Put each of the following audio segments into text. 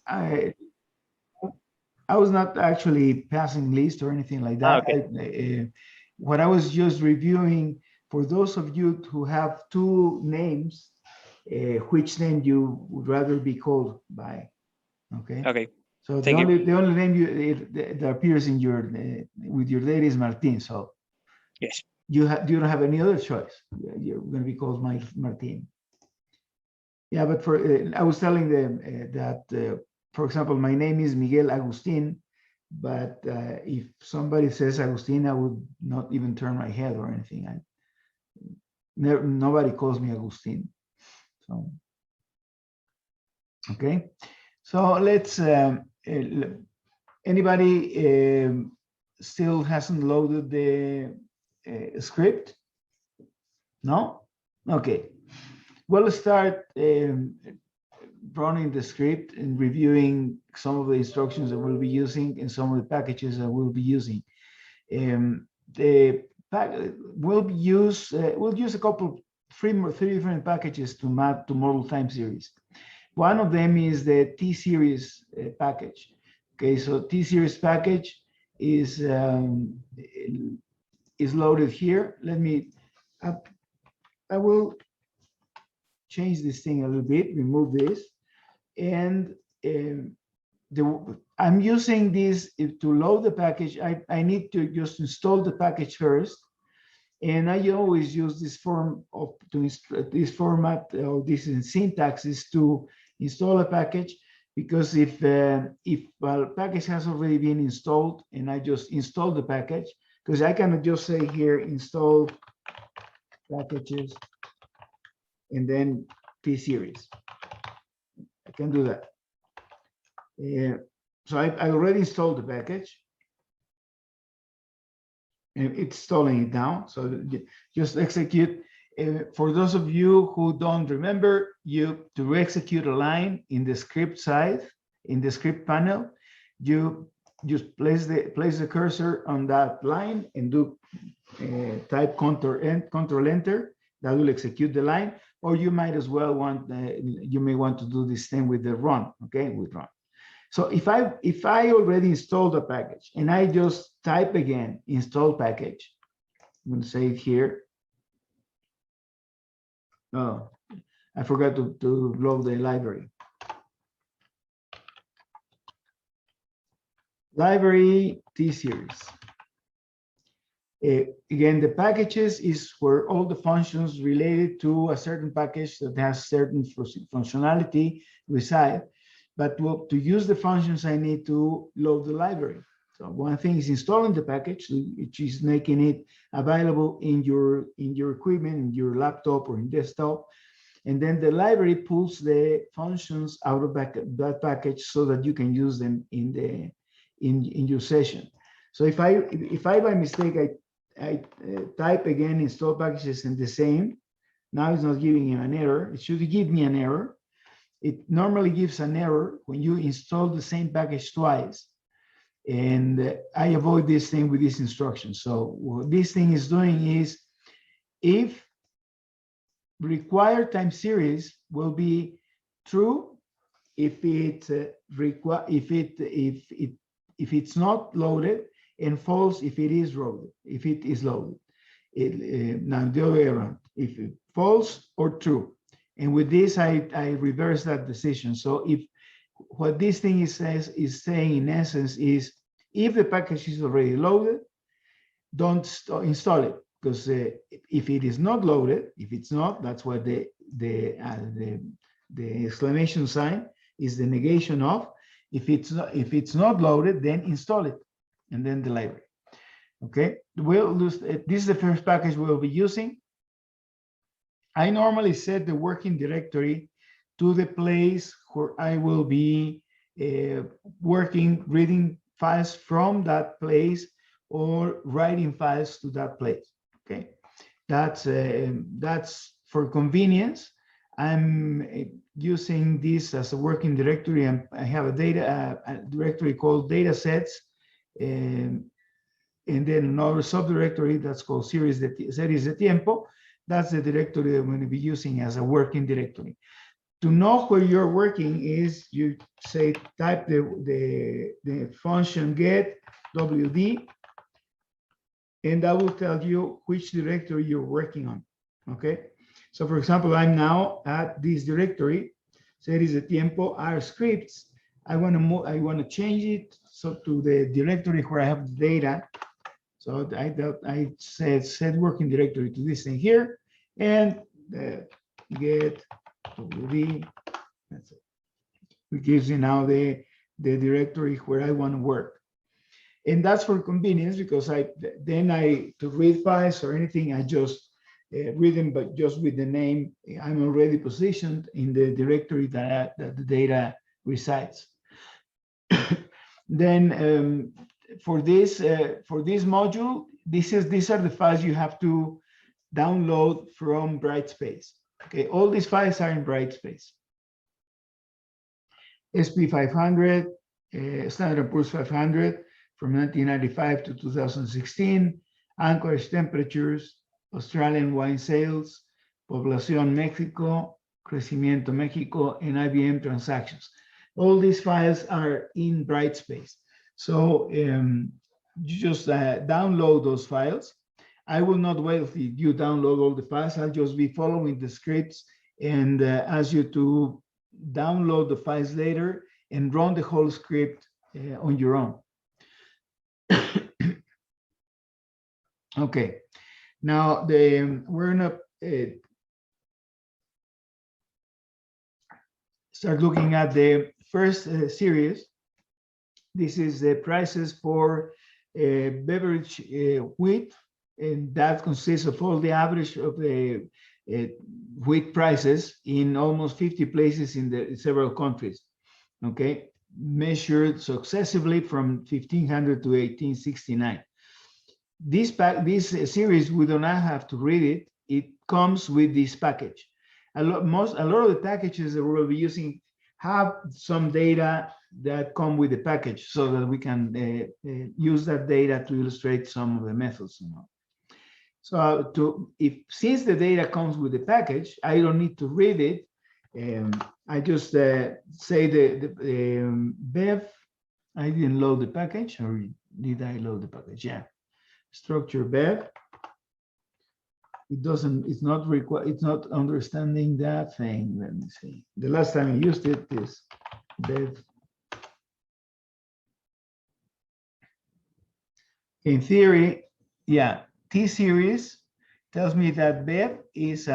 I I was not actually passing list or anything like that. Okay. What I was just reviewing for those of you who have two names, which name you would rather be called by. Okay. Okay. So Thank you. the only name that appears in your with your date is Martin. So Yes. you don't have any other choice. You're going to be called Martin. Yeah, but for I was telling them that, for example, my name is Miguel Agustin, but if somebody says Agustin, I would not even turn my head or anything. Nobody calls me Agustin. So okay, so let's. Anybody still hasn't loaded the script? No. Okay. We'll start running the script and reviewing some of the instructions that we'll be using and some of the packages that we'll be using. The pack we'll use a couple three different packages to map to Model Time Series. One of them is the T Series package. Okay, so T Series package is loaded here. Let me. I will change this thing a little bit. Remove this. And I'm using this to load the package. I need to just install the package first, and I always use this form of this format or this syntax is to install a package, because if a package has already been installed and I just install the package, because I cannot just say here install packages and then T series. I can do that. So I already installed the package, and it's installing it now. So just execute. For those of you who don't remember, to execute a line in the script side, in the script panel, you just place the cursor on that line and do type Control Enter. That will execute the line. Or you might as well you may want to do this thing with the run. Okay, with run. So if I already installed a package and I just type again install package, I'm going to save here. Oh, I forgot to load the library. Library T series. Again, the packages is where all the functions related to a certain package that has certain functionality reside. But to use the functions, I need to load the library. So one thing is installing the package, which is making it available in your equipment, in your laptop or in desktop. And then the library pulls the functions out of that package so that you can use them in your session. So if I by mistake I type again install packages and the same, now it's not giving him an error. It should give me an error. It normally gives an error when you install the same package twice. And I avoid this thing with this instruction. So what this thing is doing is, if required time series will be true if it's not loaded, and false if it is loaded. Now the other way around, if it false or true. And with this, I reverse that decision. So if what this thing is saying in essence is, if the package is already loaded, don't install it, because if it is not loaded, if it's not, that's what the exclamation sign is the negation of. If it's not loaded, then install it, and then the library. Okay, this is the first package we'll be using. I normally set the working directory to the place where I will be reading files from that place or writing files to that place. Okay, that's for convenience. I'm using this as a working directory, and I have a directory called data sets, and then another subdirectory that's called series de tiempo. That's the directory I'm going to be using as a working directory. to know where you're working is you say type the function get wd, and that will tell you which directory you're working on. Okay, so for example, I'm now at this directory, series de tiempo R scripts. I want to change it so to the directory where I have the data. So I said set working directory to this thing here, and get wd. That's it. It gives you now the directory where I want to work. And that's for convenience, because to read files or anything, I just read them, but just with the name, I'm already positioned in the directory that the data resides. Then for this module, these are the files you have to download from Brightspace. Okay, all these files are in Brightspace. SP500, Standard & Poor's 500 from 1995 to 2016, Anchorage temperatures, Australian wine sales, Población Mexico, Crecimiento Mexico, and IBM transactions. All these files are in Brightspace. So you just download those files. I will not wait until you download all the files. I'll just be following the scripts and ask you to download the files later and run the whole script on your own. Okay, now we're gonna start looking at the first series. This is the prices for beverage wheat, and that consists of all the average of the wheat prices in almost 50 places in several countries. Okay, measured successively from 1500 to 1869. This series, we do not have to read it. It comes with this package. A lot of the packages that we'll be using have some data that come with the package, so that we can use that data to illustrate some of the methods. So since the data comes with the package, I don't need to read it. I just say the bev. I didn't load the package, or did I load the package? Yeah. Structure bev. It's not understanding that thing. Let me see. The last time I used it is bev. In theory, yeah, T-series tells me that bev is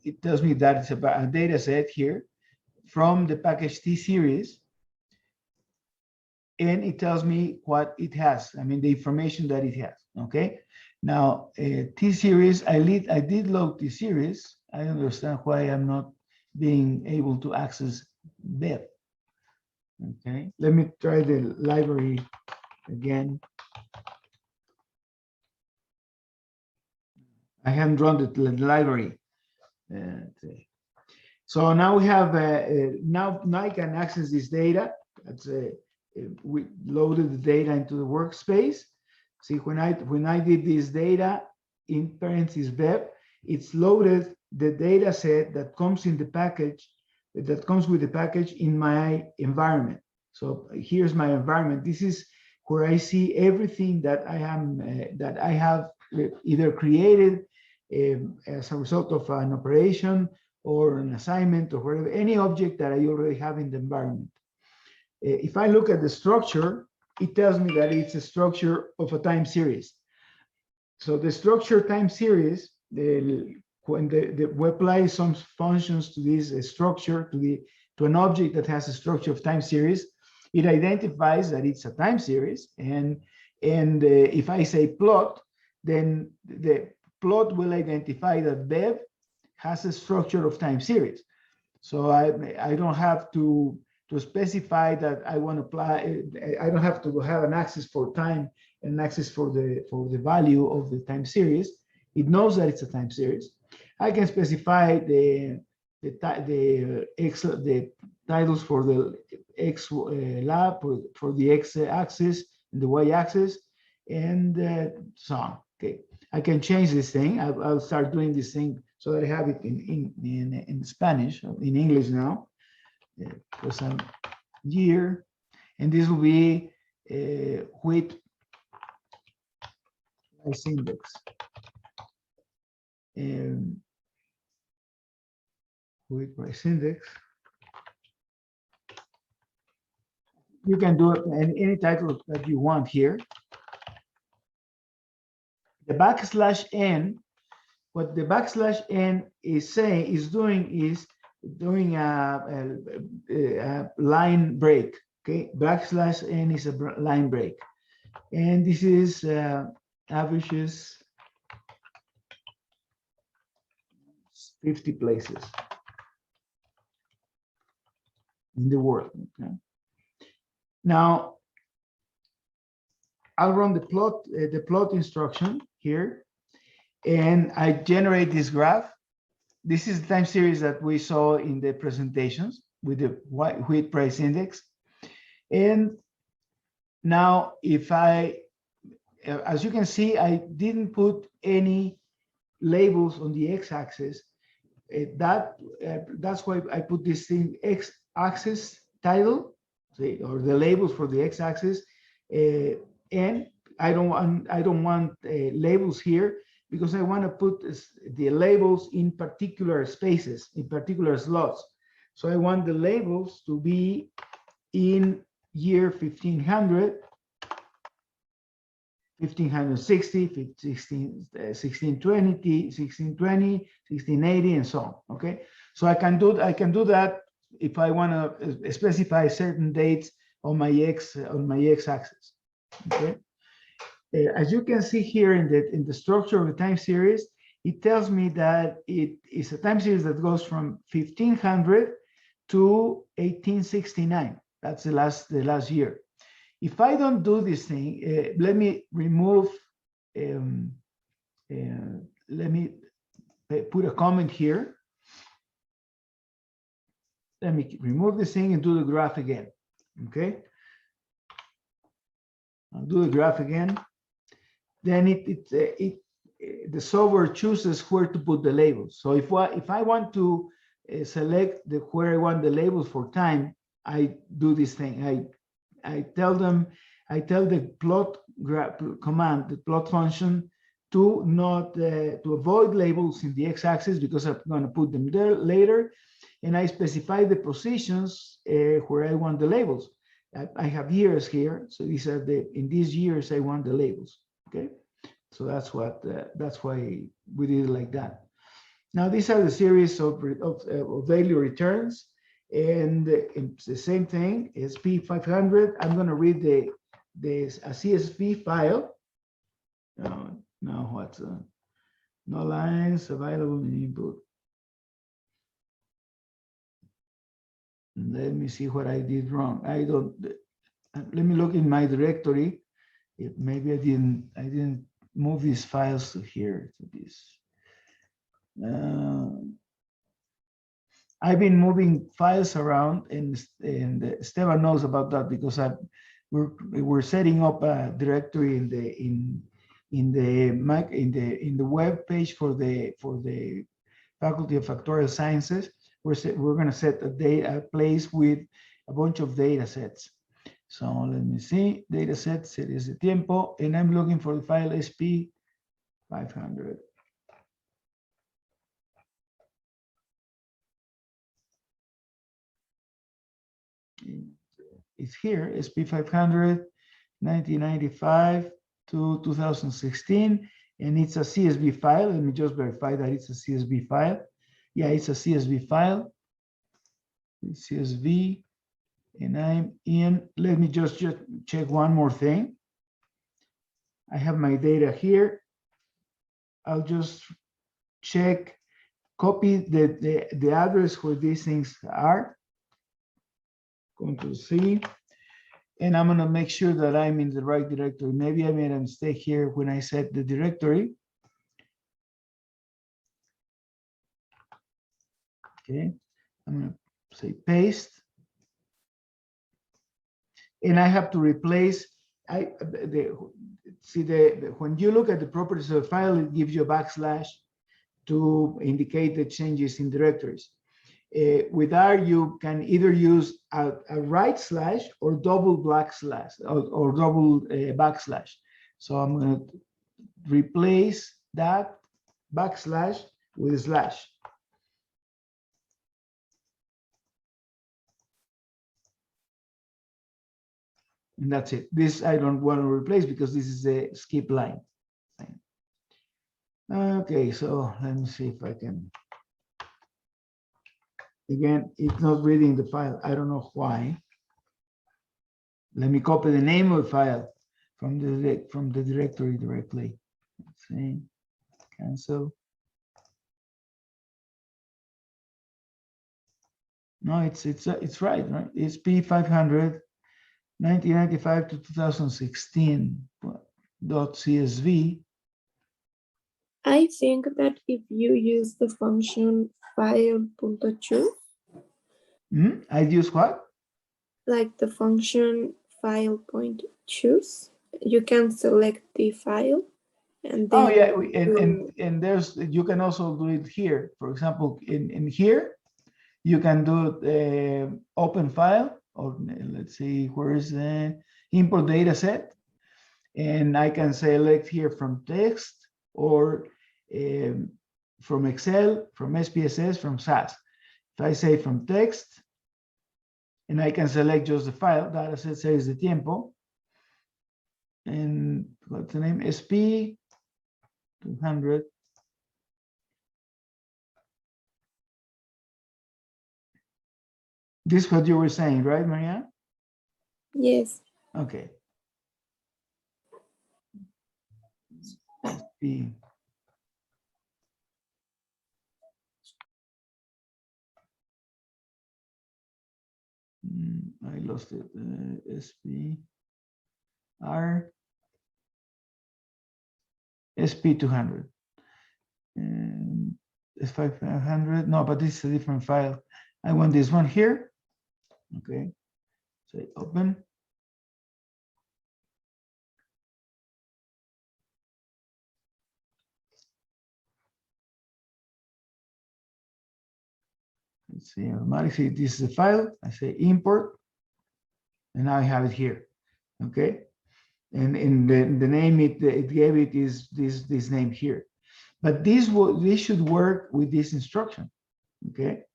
it tells me that it's about a data set here from the package T-series. And it tells me what it has. I mean, the information that it has. Okay. Now, T-series, I did load T-series. I understand why I'm not being able to access bev. Okay. Let me try the library again. I haven't run the library. So now we have now I can access this data. We loaded the data into the workspace. See, when I did this data in parentheses bev, it's loaded the data set that comes in the package, that comes with the package in my environment. So here's my environment. This is where I see everything that I have either created as a result of an operation or an assignment or whatever, any object that I already have in the environment. If I look at the structure, it tells me that it's a structure of a time series. So the structure time series, when we apply some functions to this structure, to an object that has a structure of time series, it identifies that it's a time series. And if I say plot, then the plot will identify that bev has a structure of time series. So I don't have to specify that I want to apply. I don't have to have an access for time and access for the value of the time series. It knows that it's a time series. I can specify the titles for the X lab, for the X axis and the Y axis, and so on. Okay, I can change this thing. I'll start doing this thing so that I have it in Spanish, in English now. Because I'm year, and this will be wheat price index. Wheat price index. You can do it any title that you want here. The \n, what the \n is saying is doing a line break. Okay, \n is a line break, and this is averages 50 places in the world. Okay. Now I'll run the plot instruction here, and I generate this graph. This is the time series that we saw in the presentations with the wheat price index. And now if as you can see, I didn't put any labels on the x-axis. That's why I put this thing x-axis title, or the labels for the x-axis, and I don't want labels here, because I want to put the labels in particular spaces, in particular slots. So I want the labels to be in year 1500, 1560, 1620, 1680, and so on. Okay, so I can do that if I want to specify certain dates on my x-axis. Okay. As you can see here in the structure of the time series, it tells me that it is a time series that goes from 1500 to 1869. That's the last year. If I don't do this thing, let me remove. Let me put a comment here. Let me remove this thing and do the graph again. Okay. I'll do the graph again. Then the software chooses where to put the labels. So if I want to select where I want the labels for time, I do this thing. I tell the plot command, the plot function, to not to avoid labels in the x-axis, because I'm going to put them there later, and I specify the positions where I want the labels. I have years here, so these are in these years I want the labels. Okay, so that's why we did it like that. Now these are the series of value returns, and it's the same thing. SP500. I'm going to read a CSV file. Now what's no lines available in input. Let me see what I did wrong. Let me look in my directory. Maybe I didn't move these files to here, to this. I've been moving files around, and Esteban knows about that, because we're setting up a directory in the web page for the Faculty of Factorial Sciences. We're going to set a place with a bunch of data sets. So let me see, data set, series de tiempo, and I'm looking for the file SP500. It's here, SP500, 1995 to 2016, and it's a CSV file. Let me just verify that it's a CSV file. Yeah, it's a CSV file. It's CSV, and I'm in. Let me just check one more thing. I have my data here. I'll just check, copy the address where these things are. Control C, and I'm going to make sure that I'm in the right directory. Maybe I made a mistake here when I set the directory. Okay, I'm going to say paste, and I have to replace. When you look at the properties of the file, it gives you a \. to indicate the changes in directories. With R, you can either use a right slash or double backslash or double backslash. So I'm going to replace that backslash with a slash. And that's it. This I don't want to replace because this is a skip line. Okay, so let me see if I can. Again, it's not reading the file. I don't know why. Let me copy the name of the file from the directory directly. Let's see, cancel. No, it's right? It's P500 1995 to 2016 .csv. I think that if you use the function file.choose, I use what? like the function file.choose, you can select the file and then. Oh yeah, and there's, you can also do it here. For example, in here, you can do open file, or let's see, where is the import data set? And I can select here from text or from Excel, from SPSS, from SAS. If I say from text, and I can select just the file, dataset series de tiempo, and what's the name? SP 200. This is what you were saying, right, Maria? Yes. Okay. SP. I lost it. SP R SP 200 and S500. No, but this is a different file. I want this one here. Okay, say open. Let's see, automatically this is the file. I say import, and now I have it here. Okay, and in the name it gave it is this name here. But this should work with this instruction. Okay,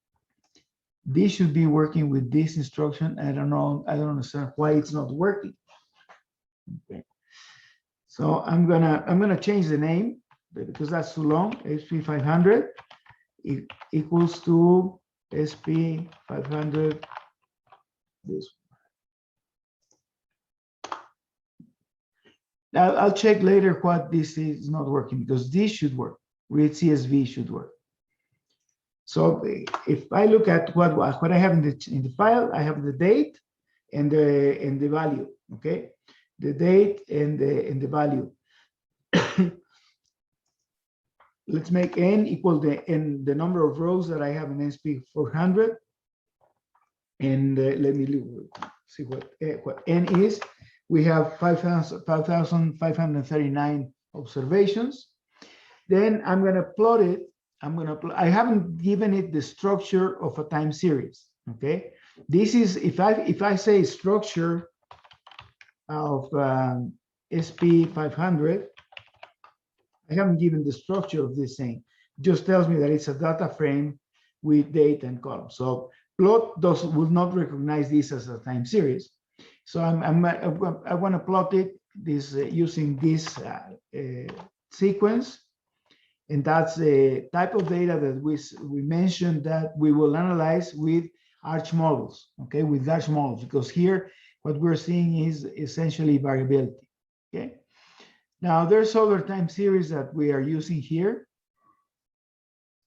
this should be working with this instruction. I don't know. I don't understand why it's not working. Okay, so I'm gonna change the name because that's too long. SP500 equals to SP500. This. I'll check later what this is not working, because this should work. Read CSV should work. So if I look at what I have in the file, I have the date and the value. Okay, the date and the value. Let's make n equal the number of rows that I have in SP400, and let me see what n is. We have 5,539 observations. Then I'm going to plot it. I haven't given it the structure of a time series. Okay, this is if I say structure of SP500, I haven't given the structure of this thing. It just tells me that it's a data frame with date and column. So plot will not recognize this as a time series. So I want to plot it using this sequence, and that's the type of data that we mentioned that we will analyze with Arch models. Okay, with Arch models, because here what we're seeing is essentially variability. Okay, now there's other time series that we are using here,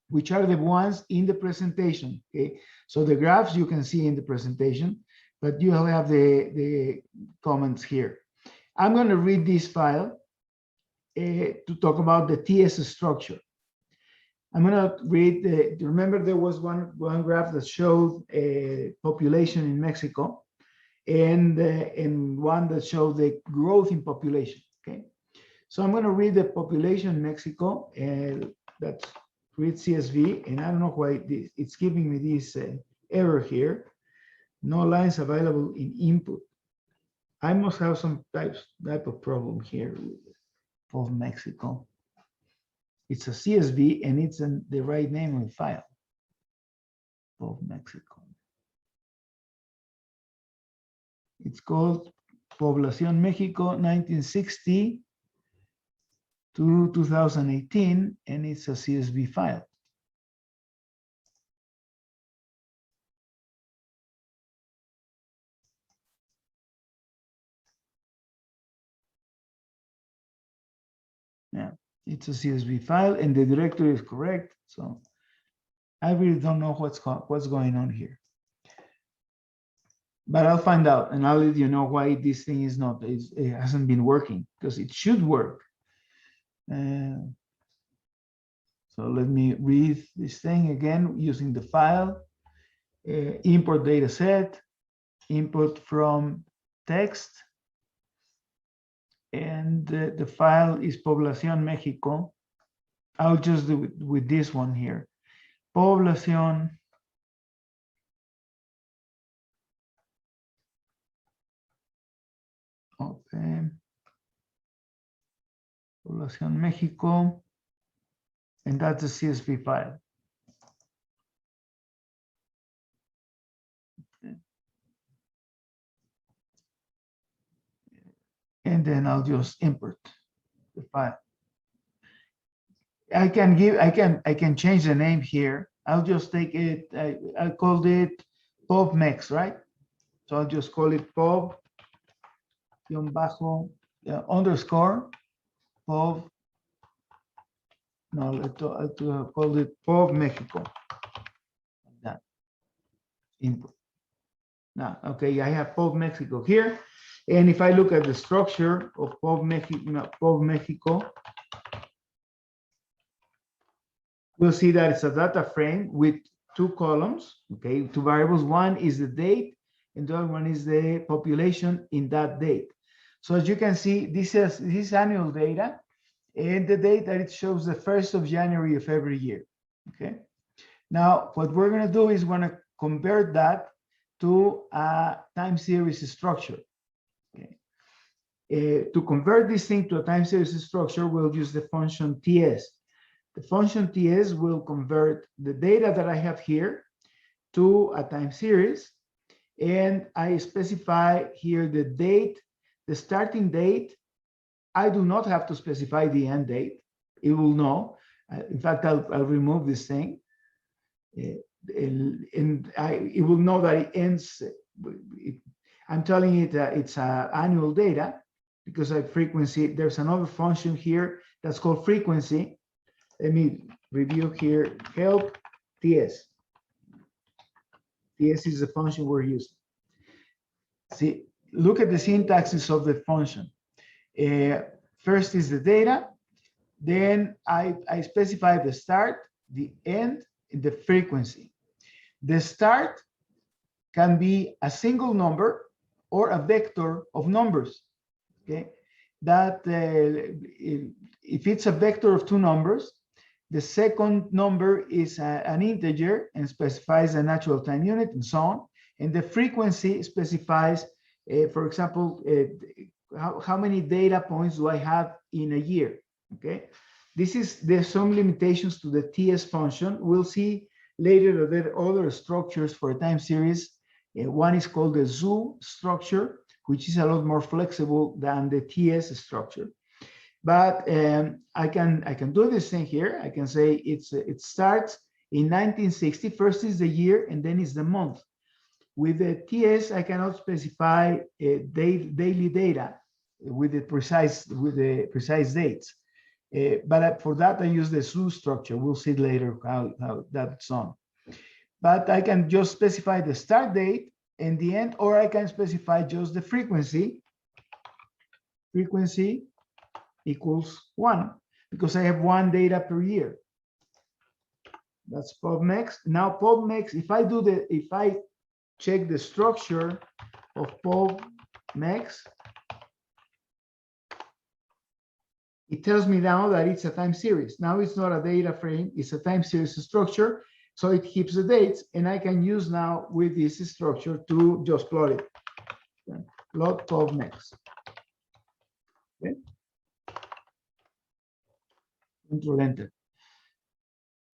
which are the ones in the presentation. Okay, so the graphs you can see in the presentation, but you have the comments here. I'm going to read this file to talk about the TS structure. I'm going to read remember there was one graph that showed population in Mexico, and one that showed the growth in population. Okay, so I'm going to read the population in Mexico, and that's create CSV, and I don't know why it's giving me this error here. No lines available in input. I must have some type of problem here with POV Mexico. It's a CSV and it's the right name of the file. POV Mexico. It's called Población Mexico 1960 to 2018, and it's a CSV file. Yeah, it's a CSV file, and the directory is correct. So I really don't know what's going on here. But I'll find out, and I'll let you know why this thing is not, it hasn't been working, because it should work. So let me read this thing again using the file. Import data set, input from text, and the file is Población Mexico. I'll just do it with this one here. Población okay. Población Mexico, and that's a CSV file. Okay. And then I'll just import the file. I can change the name here. I'll just take it. I called it POVMex, right? So I'll just call it POV underscore POV. No, I'll call it POV Mexico. Like that. Input. Now, okay, I have POV Mexico here. And if I look at the structure of POV Mexico, we'll see that it's a data frame with two columns, okay, two variables. One is the date, and the other one is the population in that date. So as you can see, this is annual data, and the date that it shows the 1st of January of every year, okay? Now, what we're gonna do is we're gonna convert that to a time series structure, okay? To convert this thing to a time series structure, we'll use the function TS. The function TS will convert the data that I have here to a time series, and I specify here the date, the starting date. I do not have to specify the end date. It will know. In fact, I'll remove this thing, and it will know that it ends. I'm telling it it's annual data because I frequency. There's another function here that's called frequency. Let me review here, help TS. TS is the function we're using. See, look at the syntaxes of the function. First is the data, then I specify the start, the end, and the frequency. The start can be a single number or a vector of numbers, okay? That if it's a vector of two numbers, the second number is an integer and specifies a natural time unit and so on. And the frequency specifies, for example, how many data points do I have in a year, okay? There's some limitations to the TS function. We'll see later that there are other structures for a time series. One is called the zoo structure, which is a lot more flexible than the TS structure. But I can do this thing here. I can say it starts in 1960. First is the year, and then is the month. With the TS, I cannot specify daily data with the precise dates. But for that, I use the zoo structure. We'll see later how that's on. But I can just specify the start date and the end, or I can specify just the frequency. Frequency equals 1, because I have one data per year. That's POVMex. Now POVMex, if I check the structure of POVMex, it tells me now that it's a time series. Now it's not a data frame, it's a time series structure. So it keeps the dates, and I can use now with this structure to just plot it. Okay. Plot 12 next. Okay. Control Enter.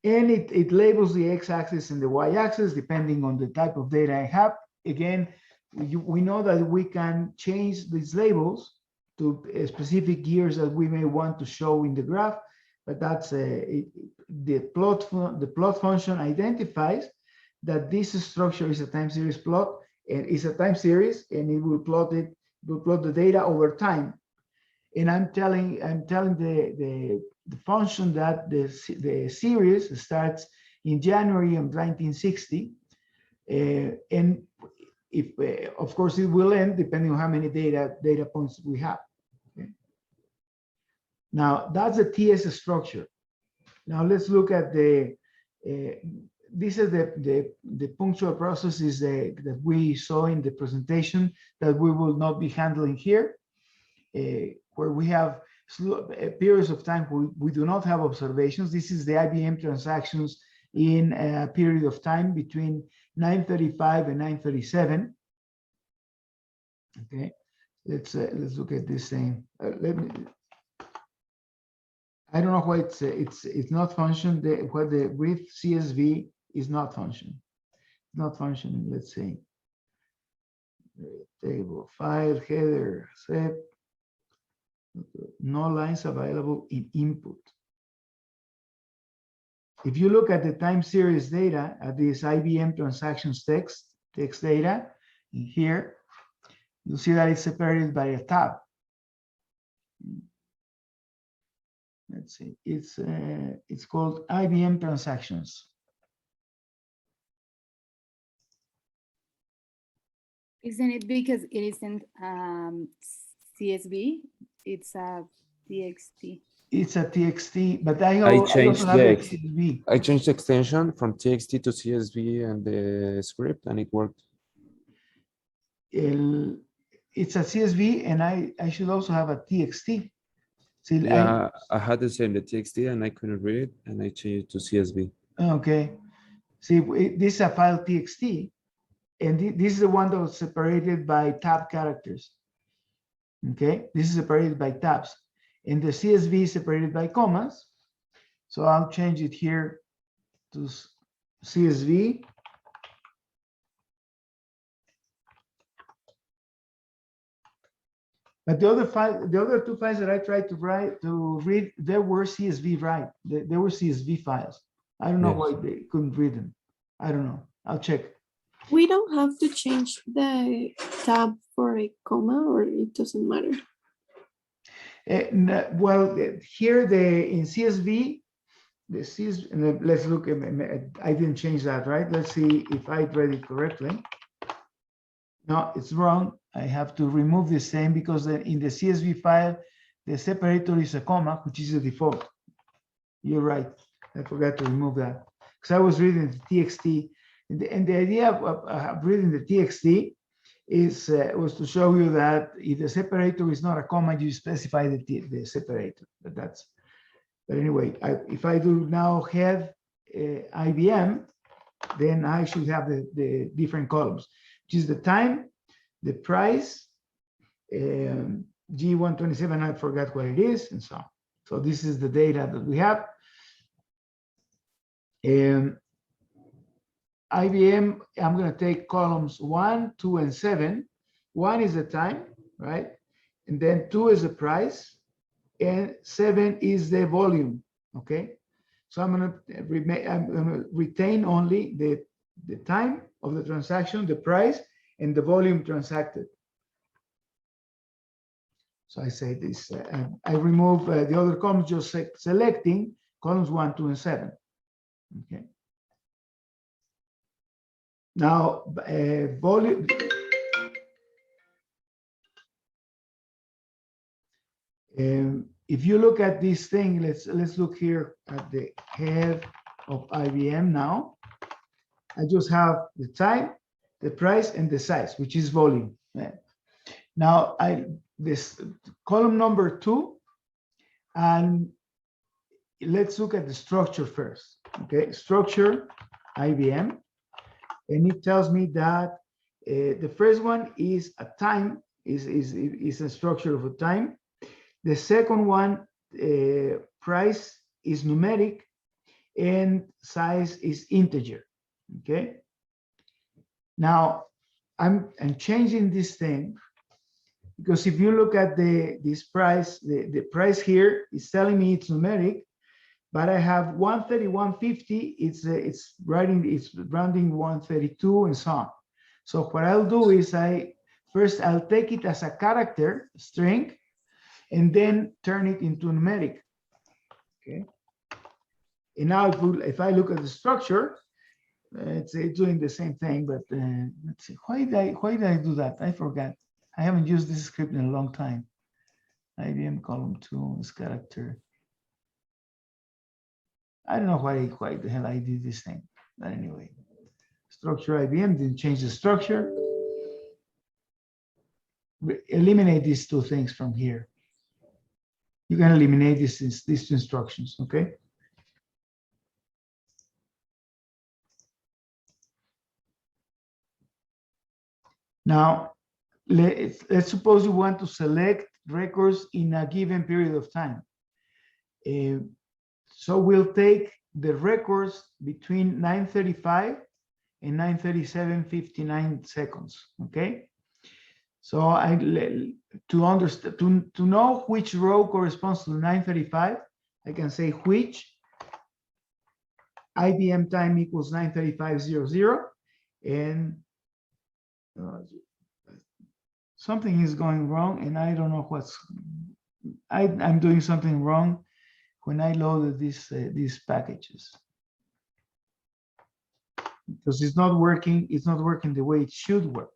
And it labels the x-axis and the y-axis depending on the type of data I have. Again, we know that we can change these labels to specific years that we may want to show in the graph, but that's the plot function identifies that this structure is a time series plot and is a time series, and it will plot the data over time. And I'm telling the function that the series starts in January of 1960, and if of course it will end depending on how many data points we have. Okay. Now that's a TS structure. Now let's look at the this is the punctual processes that we saw in the presentation that we will not be handling here, where we have periods of time where we do not have observations. This is the IBM transactions in a period of time between 935 and 937. Okay, let's look at this thing. I don't know why it's not function. What the with CSV is not function. It's not functioning. Let's see. Table file header set. No lines available in input. If you look at the time series data at this IBM transactions text data in here, you'll see that it's separated by a tab. Let's see, it's called IBM transactions. Isn't it because it isn't CSV? It's a TXT. It's a TXT, but I changed also have a the CSV. I changed the extension from TXT to CSV and the script, and it worked. It's a CSV, and I should also have a TXT. See, Yeah, I had the same, the TXT, and I couldn't read it, and I changed it to CSV. Okay. See, this is a file TXT, and this is the one that was separated by tab characters. Okay, this is separated by tabs, and the CSV is separated by commas. So I'll change it here to CSV. But the other two files that I tried to read, there were CSV there were CSV files. I don't know why they couldn't read them. I don't know. I'll check. We don't have to change the tab for a comma, or it doesn't matter. Well, here in CSV, let's look. I didn't change that, right? Let's see if I read it correctly. No, it's wrong. I have to remove the same because in the CSV file, the separator is a comma, which is the default. You're right. I forgot to remove that because I was reading the TXT, and the idea of reading the TXT was to show you that if the separator is not a comma, you specify the separator. But anyway, if I do now have IBM, then I should have the different columns, which is the time, the price, G127, I forgot what it is, and so on. So this is the data that we have. IBM, I'm going to take columns 1, 2, and 7. 1 is the time, right? And then 2 is the price, and 7 is the volume, okay? So I'm going to retain only the time of the transaction, the price, and the volume transacted. So I say this, I remove the other columns, just selecting columns 1, 2, and 7, okay? Now, volume. If you look at this thing, let's look here at the head of IBM now. I just have the time, the price, and the size, which is volume. Now, this column number 2 And let's look at the structure first. Okay, structure IBM, and it tells me that the first one is a time, is a structure of a time. The second one, price is numeric, and size is integer. Okay. Now I'm changing this thing because if you look at this price, the price here is telling me it's numeric, but I have 131.50. It's rounding 132 and so on. So what I'll do is I'll take it as a character string and then turn it into numeric. Okay. And now if I look at the structure, it's doing the same thing, but let's see. Why did I do that? I forgot. I haven't used this script in a long time. IBM column 2 is character. I don't know why the hell I did this thing. But anyway, structure IBM didn't change the structure. Eliminate these two things from here. You can eliminate these two instructions, okay? Now, let's suppose you want to select records in a given period of time. So we'll take the records between 9:35 and 9:37:59 seconds. Okay. So to know which row corresponds to 9:35, I can say which IBM time equals 9:35:00, and something is going wrong, and I don't know I'm doing something wrong when I loaded these packages, because it's not working the way it should work.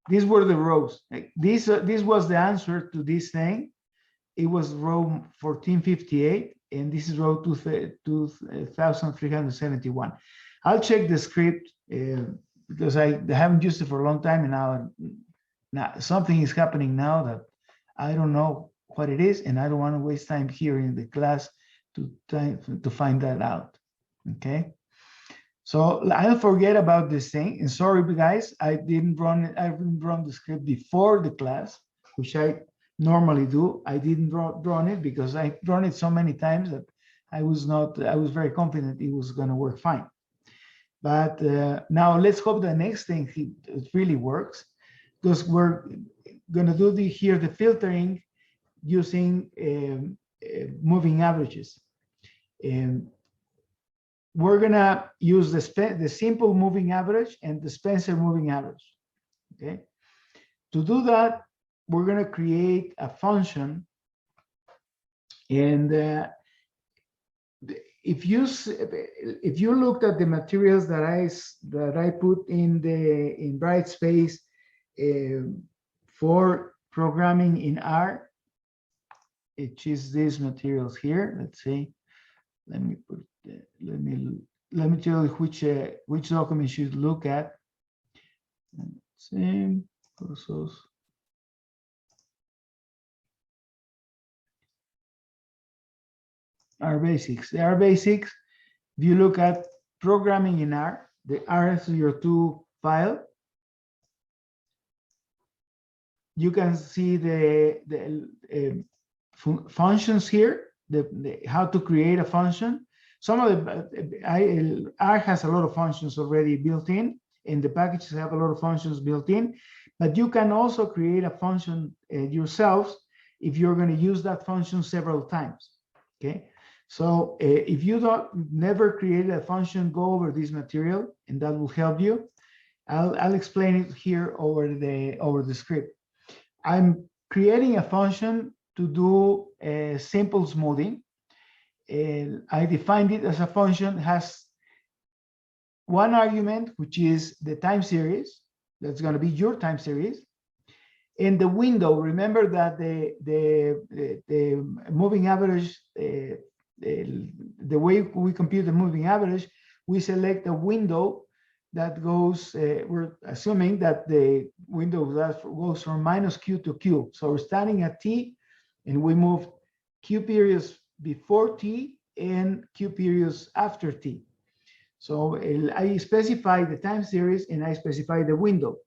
These were the rows. This was the answer to this thing. It was row 1458, and this is row 2371. I'll check the script because I haven't used it for a long time, and now something is happening now that I don't know what it is, and I don't want to waste time here in the class to find that out. Okay. So I'll forget about this thing, and sorry guys, I didn't run the script before the class, which I normally do. I didn't run it because I run it so many times that I was very confident it was going to work fine. But now let's hope the next thing it really works, because we're going to do the filtering using moving averages. And we're going to use the simple moving average and the Spencer moving average. Okay. To do that, we're going to create a function, and if you looked at the materials that I put in Brightspace for programming in R, which is these materials here. Let's see. Let me tell you which document you should look at. Let's see. Cursos. R basics. The R basics. If you look at programming in R, the RS02 file, you can see the functions here. How to create a function. Some of the R has a lot of functions already built in, and the packages have a lot of functions built in. But you can also create a function yourselves if you're going to use that function several times. Okay. So if you never created a function, go over this material, and that will help you. I'll explain it here over the script. I'm creating a function to do a simple smoothing. And I defined it as a function has one argument, which is the time series. That's going to be your time series. And the window, remember that the moving average, the way we compute the moving average, we select a window that goes, we're assuming that the window that goes from minus Q to Q. So we're starting at T and we move Q periods before T and Q periods after T. So I specify the time series and I specify the window.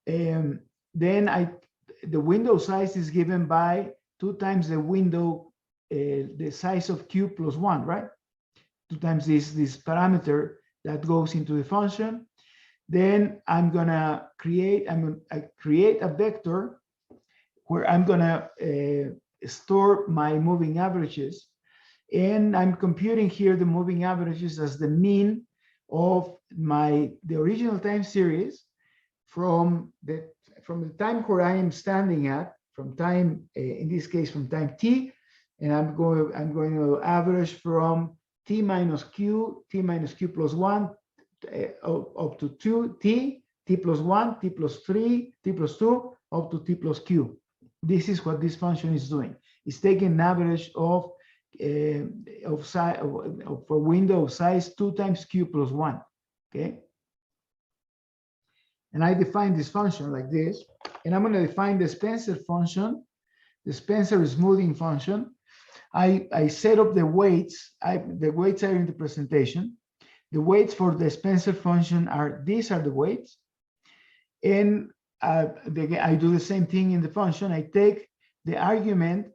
Then the window size is given by 2 times the window, the size of Q plus 1, right? 2 times this parameter that goes into the function. Then I'm gonna create, I create a vector where I'm gonna store my moving averages. And I'm computing here the moving averages as the mean of the original time series from the time where I am standing at, from time, in this case, from time T, and I'm going to average from T minus Q plus 1, up to 2, T plus 1, T plus 3, T plus 2, up to T plus Q. This is what this function is doing. It's taking an average of a window of size 2 times Q plus 1, okay? And I define this function like this, and I'm going to define the Spencer function, the Spencer smoothing function. I set up the weights. The weights are in the presentation. The weights for the Spencer function are, these are the weights. And I do the same thing in the function. I take the argument.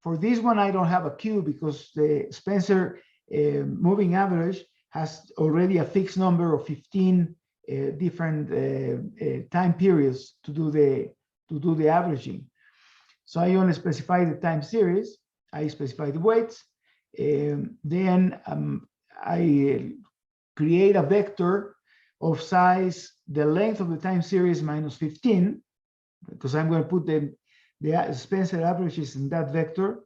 For this one, I don't have a Q because the Spencer moving average has already a fixed number of 15 different time periods to do the averaging. So I only specify the time series. I specify the weights. Then I create a vector of size, the length of the time series minus 15, because I'm going to put the Spencer averages in that vector.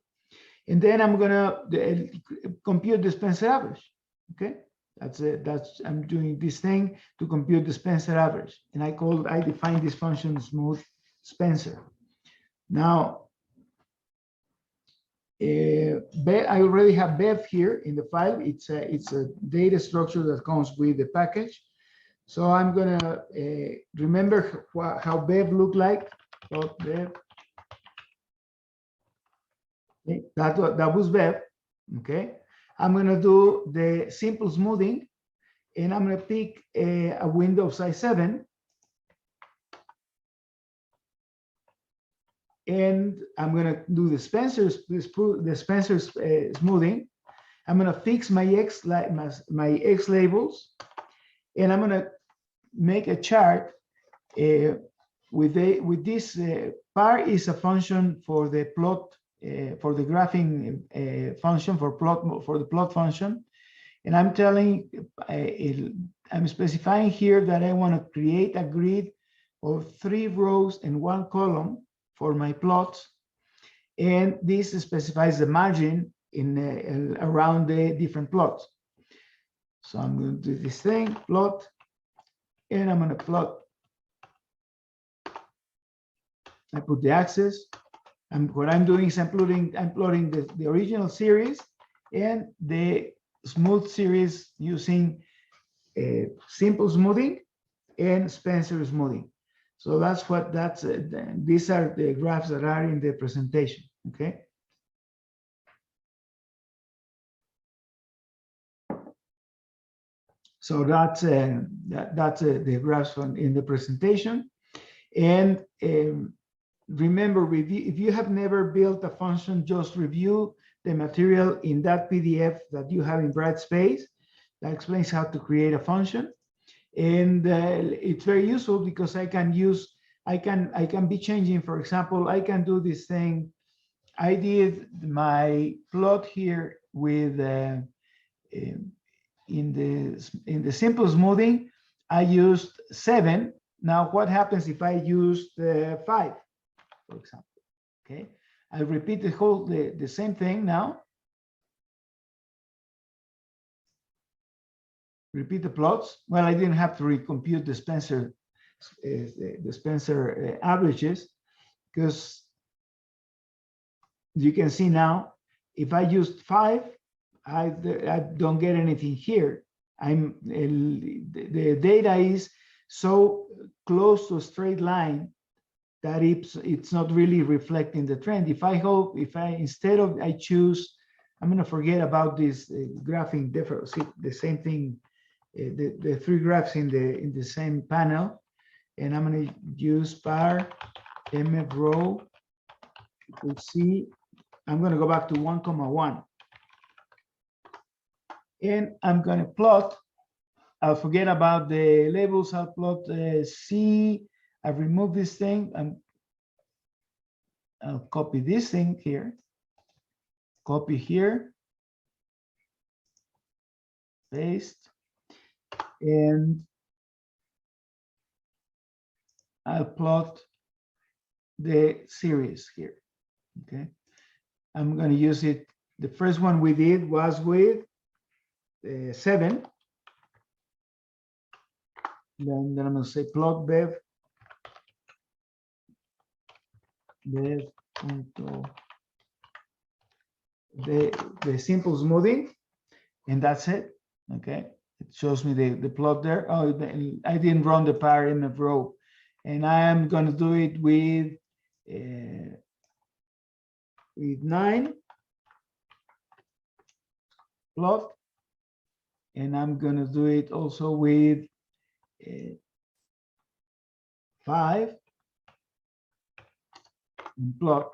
And then I'm going to compute the Spencer average. Okay, I'm doing this thing to compute the Spencer average. And I define this function smooth Spencer. Now, I already have Bev here in the file. It's a data structure that comes with the package. So I'm gonna remember how Bev looked like. So Bev. Okay. That was Bev. Okay. I'm gonna do the simple smoothing, and I'm gonna pick a window of size 7. And I'm going to do the Spencer smoothing. I'm going to fix my X labels, and I'm going to make a chart with this par is a function for the plot, for the graphing function for the plot function, and I'm specifying here that I want to create a grid of 3 rows and 1 column for my plots, and this specifies the margin in around the different plots. So I'm going to do this thing, plot, and I'm going to plot. I put the axis, and what I'm doing is I'm plotting the original series and the smooth series using simple smoothing and Spencer smoothing. So these are the graphs that are in the presentation, okay? So that's the graphs in the presentation. And remember, if you have never built a function, just review the material in that PDF that you have in Brightspace that explains how to create a function. And it's very useful because I can be changing. For example, I can do this thing. I did my plot here with in the simple smoothing. I used 7. Now, what happens if I use 5, for example? Okay, I repeat the same thing now. Repeat the plots. Well, I didn't have to recompute the Spencer averages, because you can see now, if I used 5, I don't get anything here. the data is so close to a straight line that it's not really reflecting the trend. If I instead of I choose, I'm going to forget about this graphing difference, the same thing, the three graphs in the same panel, and I'm going to use par mf row equals C. I'm going to go back to 1,1. And I'm going to plot. I'll forget about the labels. I'll plot C. I've removed this thing. I'll copy this thing here. Copy here. Paste. And I'll plot the series here. Okay. I'm going to use it. The first one we did was with 7. Then I'm going to say plot bev the simple smoothing, and that's it. Okay, it shows me the plot there. Oh, I didn't run the par mf row, and I am going to do it with 9 plot, and I'm going to do it also with 5 plot.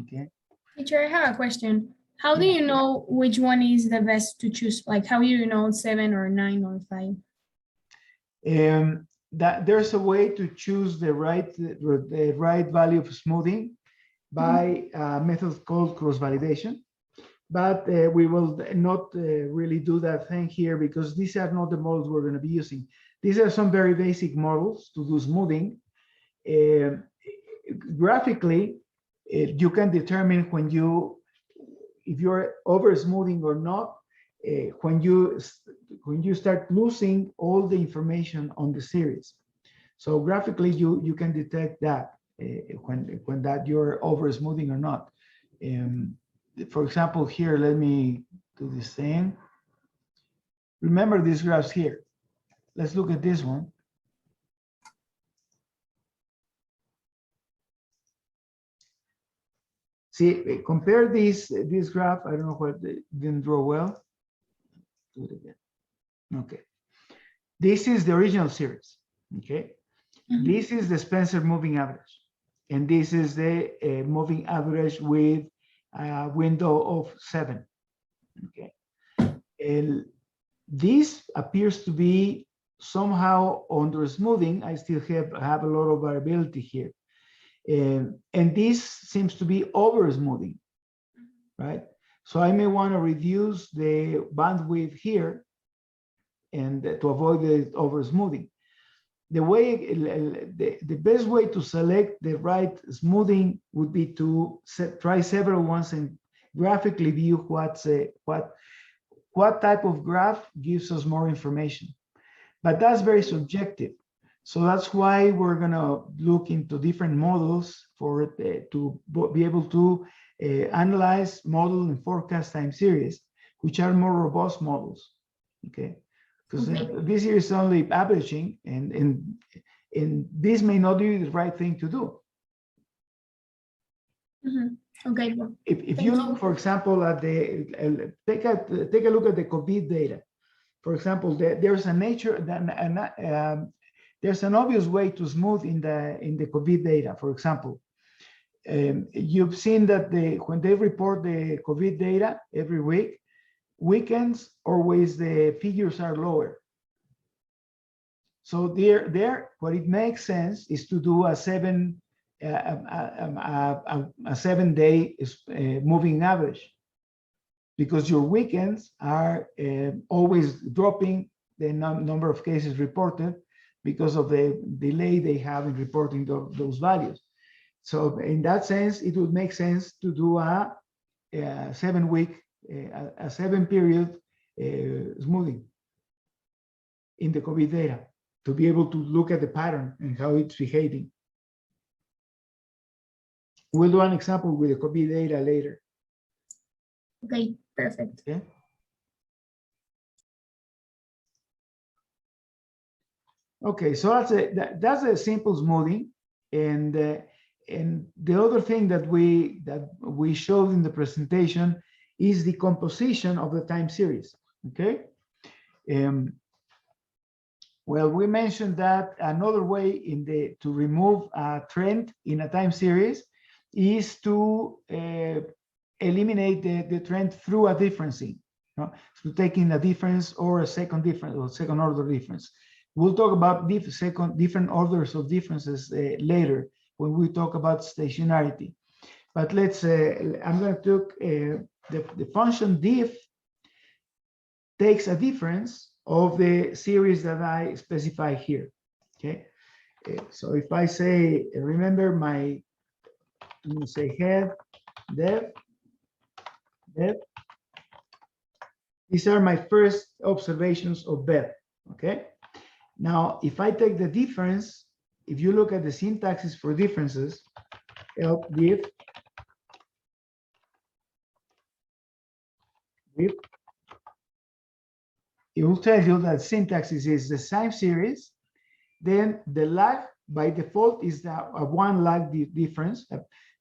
Okay. Teacher, I have a question. How do you know which one is the best to choose? Like, how do you know 7 or 9 or 5? That there's a way to choose the right value of smoothing by a method called cross-validation. But we will not really do that thing here because these are not the models we're going to be using. These are some very basic models to do smoothing. Graphically, you can determine if you're over smoothing or not when you start losing all the information on the series. So graphically, you can detect that when that you're over smoothing or not. For example, here, let me do this thing. Remember these graphs here. Let's look at this one. See, compare this graph. I don't know what didn't draw well. Do it again. Okay. This is the original series. Okay. Mm-hmm. This is the Spencer moving average. And this is the moving average with a window of 7. Okay. And this appears to be somehow under smoothing. I still have a lot of variability here. And this seems to be over smoothing, right? So I may want to reduce the bandwidth here and to avoid the over smoothing. The best way to select the right smoothing would be to try several ones and graphically view what type of graph gives us more information. But that's very subjective. So that's why we're going to look into different models to be able to analyze, model, and forecast time series, which are more robust models. Okay, because this here is only averaging, and this may not be the right thing to do. Mm-hmm. Okay. If you look, for example, at take a look at the COVID data. For example, there's a there's an obvious way to smooth in the COVID data. For example, you've seen that when they report the COVID data every week, weekends always the figures are lower. So there, what it makes sense is to do a 7-day moving average, because your weekends are always dropping the number of cases reported because of the delay they have in reporting those values. So in that sense, it would make sense to do a 7-week, a 7-period smoothing in the COVID data to be able to look at the pattern and how it's behaving. We'll do an example with the COVID data later. Okay, perfect. Okay. Okay, so that's a simple smoothing, and the other thing that we showed in the presentation is the composition of the time series. Okay, well, we mentioned that another way to remove a trend in a time series is to eliminate the trend through a differencing, through taking a difference or a second difference or second order difference. We'll talk about different orders of differences later when we talk about stationarity. But I'm going to take the function diff takes a difference of the series that I specify here. Okay, so if I say, remember I'm going to say head, dev. These are my first observations of bev. Okay. Now, if I take the difference, if you look at the syntaxes for differences, help diff, it will tell you that syntax is the same series. Then the lag by default is a one lag difference.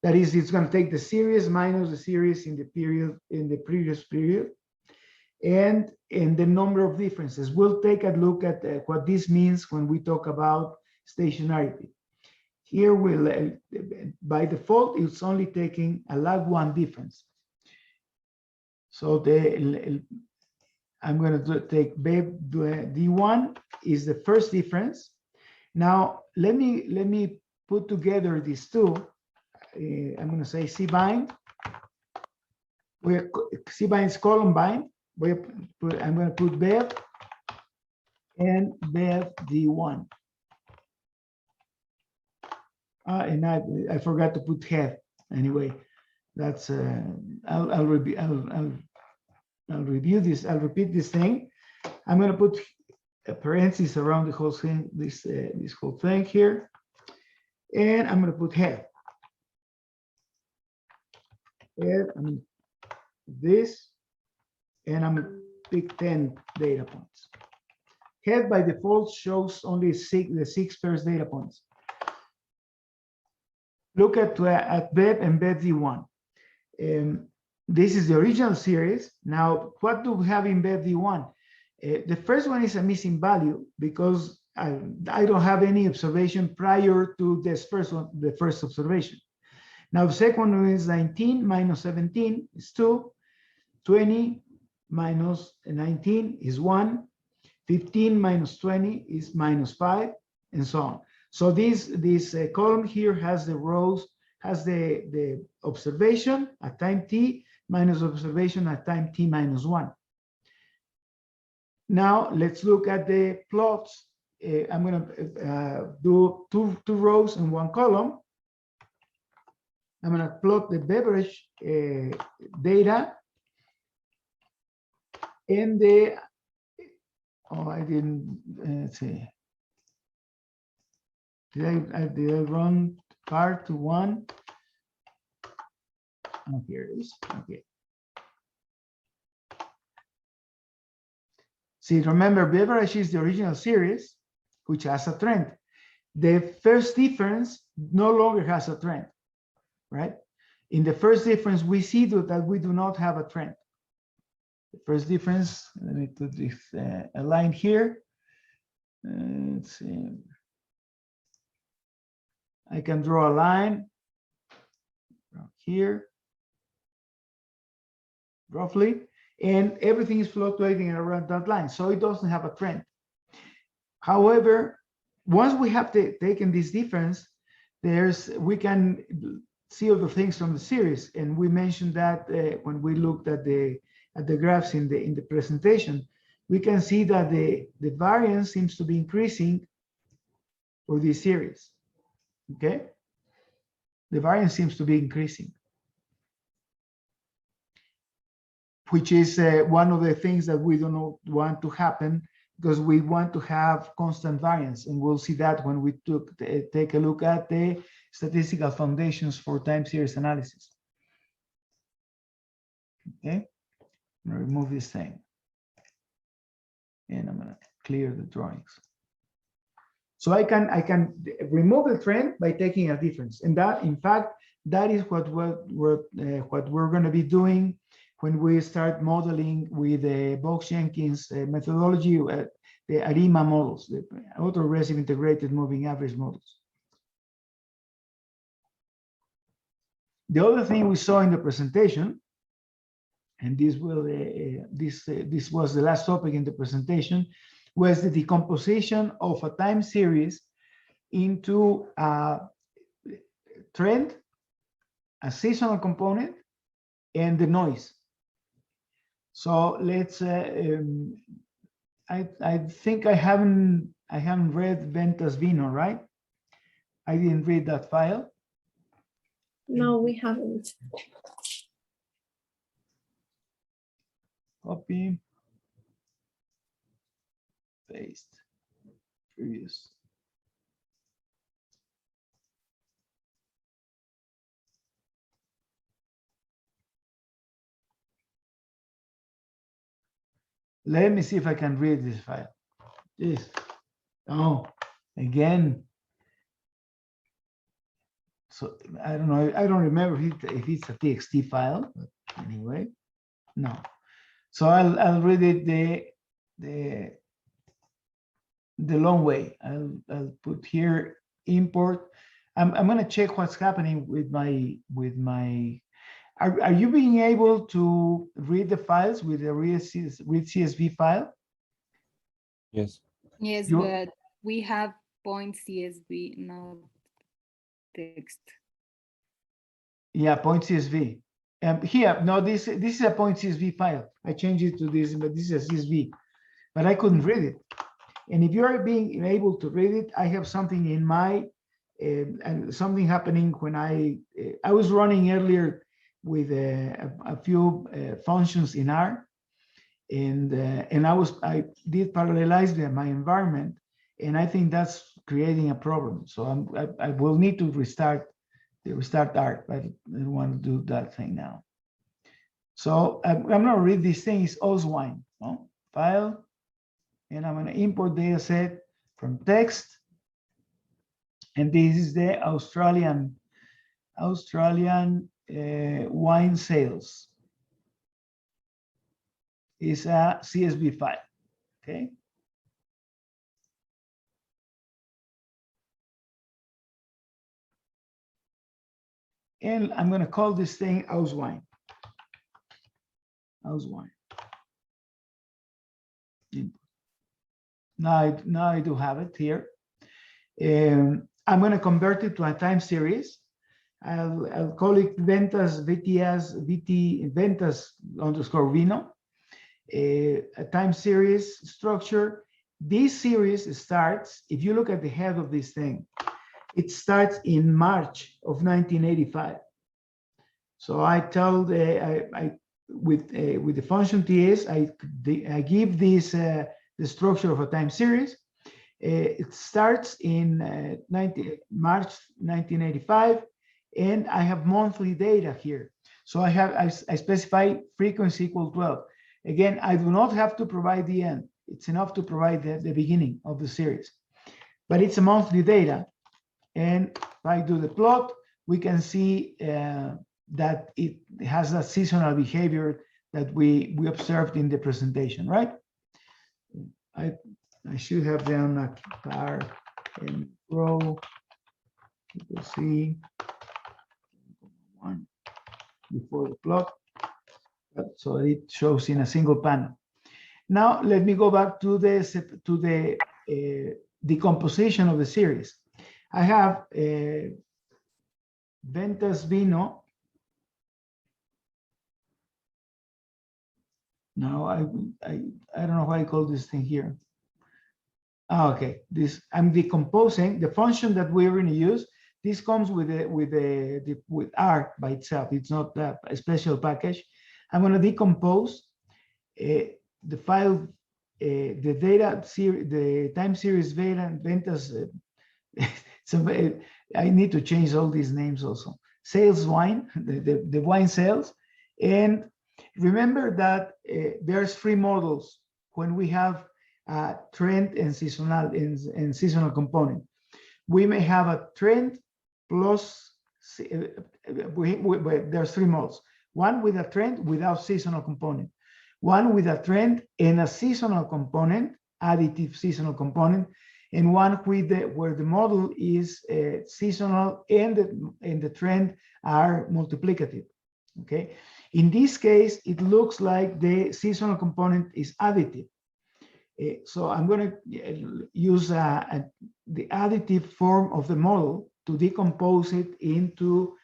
That is, it's going to take the series minus the series in the previous period, and the number of differences. We'll take a look at what this means when we talk about stationarity. Here, by default, it's only taking a lag one difference. So I'm going to take D1 is the first difference. Now, let me put together these two. I'm going to say cbind, where cbind is column bind. I'm going to put bev and bev D1. And I forgot to put head. Anyway, that's I'll review this. I'll repeat this thing. I'm going to put a parenthesis around the whole thing, this whole thing here, and I'm going to put head. And I mean this, and I'm going to pick 10 data points. Head by default shows only the six first data points. Look at bev and bev D1. This is the original series. Now, what do we have in bev D1? The first one is a missing value because I don't have any observation prior to this first one, the first observation. Now, the second one is 19 minus 17 is 2. 20 minus 19 is 1. 15 minus 20 is minus 5, and so on. So this column here has the rows, has the observation at time t minus observation at time t minus 1. Now let's look at the plots. I'm going to do two rows and one column. I'm going to plot the beverage data and the, I didn't, let's see. Did I run part to one? Oh, here it is. Okay. See, remember, beverage is the original series, which has a trend. The first difference no longer has a trend, right? In the first difference, we see that we do not have a trend. The first difference, let me put this a line here. Let's see. I can draw a line here, roughly, and everything is fluctuating around that line, so it doesn't have a trend. However, once we have taken this difference, we can see other things from the series, and we mentioned that when we looked at the graphs in the presentation, we can see that the variance seems to be increasing for this series. Okay, the variance seems to be increasing, which is one of the things that we don't want to happen, because we want to have constant variance, and we'll see that when we take a look at the statistical foundations for time series analysis. Okay, I'm going to remove this thing, and I'm going to clear the drawings. So I can remove the trend by taking a difference. And that, in fact, that is what we're going to be doing when we start modeling with the Box-Jenkins methodology, the ARIMA models, the autoregressive integrated moving average models. The other thing we saw in the presentation, and this was the last topic in the presentation, was the decomposition of a time series into a trend, a seasonal component, and the noise. So let's. I think I haven't read Ventas Vino, right? I didn't read that file. No, we haven't. Copy, paste, previous. Let me see if I can read this file. This. Oh, again. So I don't know. I don't remember if it's a TXT file, but anyway, no. So I'll read it the long way. I'll put here import. I'm going to check what's happening with my. Are you being able to read the files with the read CSV file? Yes. Yes, but we have point CSV, not text. Yeah, point CSV. Here, no, this is a point CSV file. I changed it to this, but this is a CSV. But I couldn't read it. And if you are being able to read it, I have something in my and something happening when I was running earlier with a few functions in R, and I did parallelize my environment, and I think that's creating a problem. So I will need to restart R, but I don't want to do that thing now. So I'm going to read this thing. It's Oswine, no? File, and I'm going to import data set from text, and this is the Australian wine sales. Is a CSV file, okay? And I'm going to call this thing Auswine. Auswine. Now I do have it here. I'm going to convert it to a time series. I'll call it Ventas Ventas underscore Vino, a time series structure. This series starts, if you look at the head of this thing, it starts in March of 1985. So I tell with the function TS, I give this the structure of a time series. It starts in March 1985, and I have monthly data here. So I specify frequency equal 12. Again, I do not have to provide the end. It's enough to provide the beginning of the series, but it's a monthly data. And if I do the plot, we can see that it has that seasonal behavior that we observed in the presentation, right? I should have done a bar and row. You can see one before the plot, so it shows in a single panel. Now let me go back to the decomposition of the series. I have Ventas Vino. Now I don't know why I call this thing here. Oh, okay, I'm decomposing the function that we're going to use. This comes with R by itself. It's not a special package. I'm going to decompose the file, the data series, the time series Ventas. So I need to change all these names also. Sales wine, the wine sales, and remember that there's three models when we have trend and seasonal component. We may have a trend plus, there's three modes. One with a trend without seasonal component. One with a trend and a seasonal component, additive seasonal component, and one with where the model is seasonal and the trend are multiplicative. Okay. In this case, it looks like the seasonal component is additive. So I'm going to use the additive form of the model to decompose it into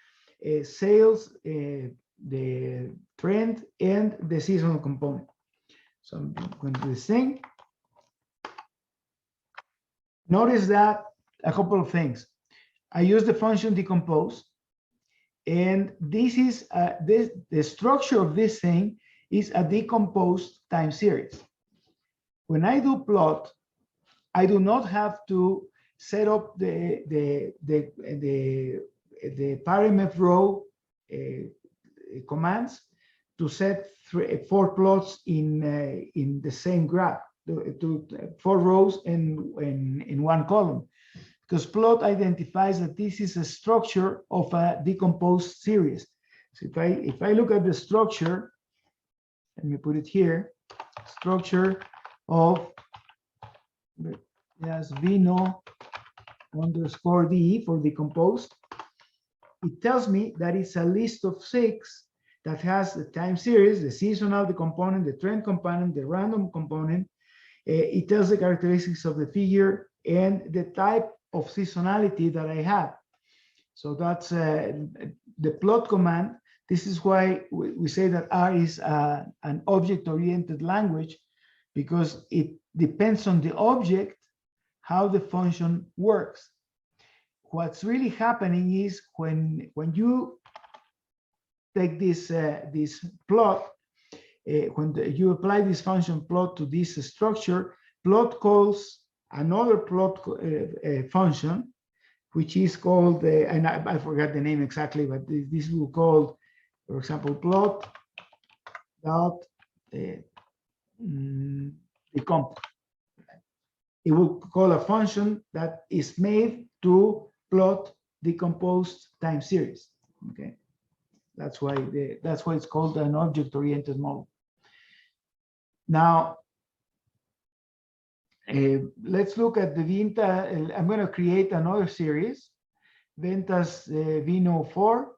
sales, the trend, and the seasonal component. So I'm going to do this thing. Notice that a couple of things. I use the function decompose, and this is the structure of this thing is a decomposed time series. When I do plot, I do not have to set up the paramount row commands to set 4 plots in the same graph, to 4 rows in one column, because plot identifies that this is a structure of a decomposed series. So if I look at the structure, let me put it here, structure of, yes, Vino underscore DE for decomposed, it tells me that it's a list of 6 that has the time series, the seasonal, the component, the trend component, the random component. It tells the characteristics of the figure and the type of seasonality that I have. So that's the plot command. This is why we say that R is an object-oriented language, because it depends on the object how the function works. What's really happening is when you take this plot, when you apply this function plot to this structure, plot calls another plot function, which is called, and I forgot the name exactly, but this will call, for example, plot dot decompose. It will call a function that is made to plot decomposed time series. Okay, that's why it's called an object-oriented model. Now, let's look at the Vinta. I'm going to create another series, Ventas Vino 4,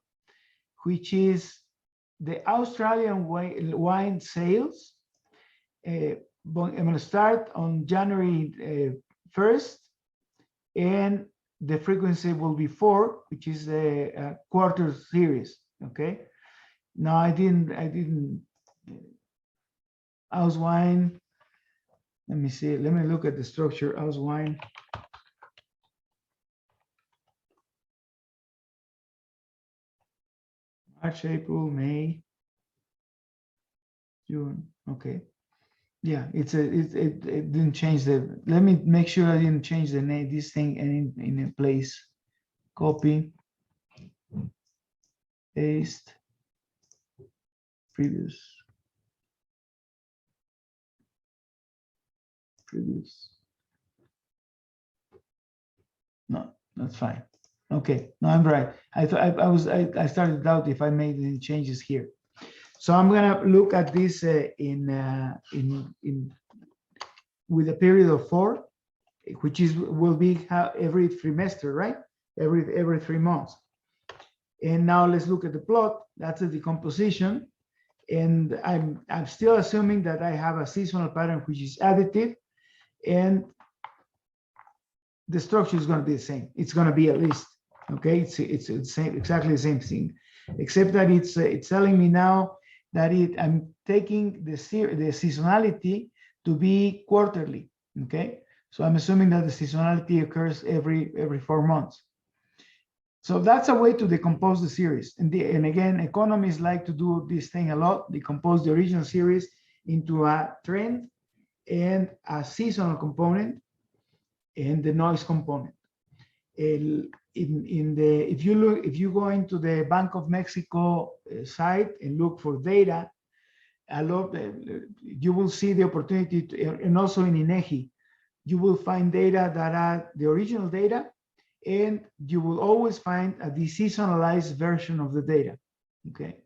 which is the Australian wine sales. I'm going to start on January 1st, and the frequency will be 4, which is the quarter series. Okay. Now I didn't house wine. Let me see. Let me look at the structure. House wine. March, April, May, June. Okay. Yeah, it didn't change the. Let me make sure I didn't change the name. This thing in a place. Copy. Paste. Previous. No, that's fine. Okay, no, I'm right. I thought I started out if I made any changes here. So I'm gonna look at this with a period of 4, which will be every trimester, right? Every 3 months. And now let's look at the plot. That's the decomposition, and I'm still assuming that I have a seasonal pattern which is additive, and the structure is going to be the same. It's going to be a list. Okay, it's same, exactly the same thing, except that it's telling me now that I'm taking the seasonality to be quarterly. Okay, so I'm assuming that the seasonality occurs every 4 months. So that's a way to decompose the series. And again, economists like to do this thing a lot, decompose the original series into a trend and a seasonal component and the noise component. If you go into the Bank of Mexico site and look for data, I love that you will see the opportunity to, and also in INEGI, you will find data that are the original data, and you will always find a deseasonalized version of the data. Okay,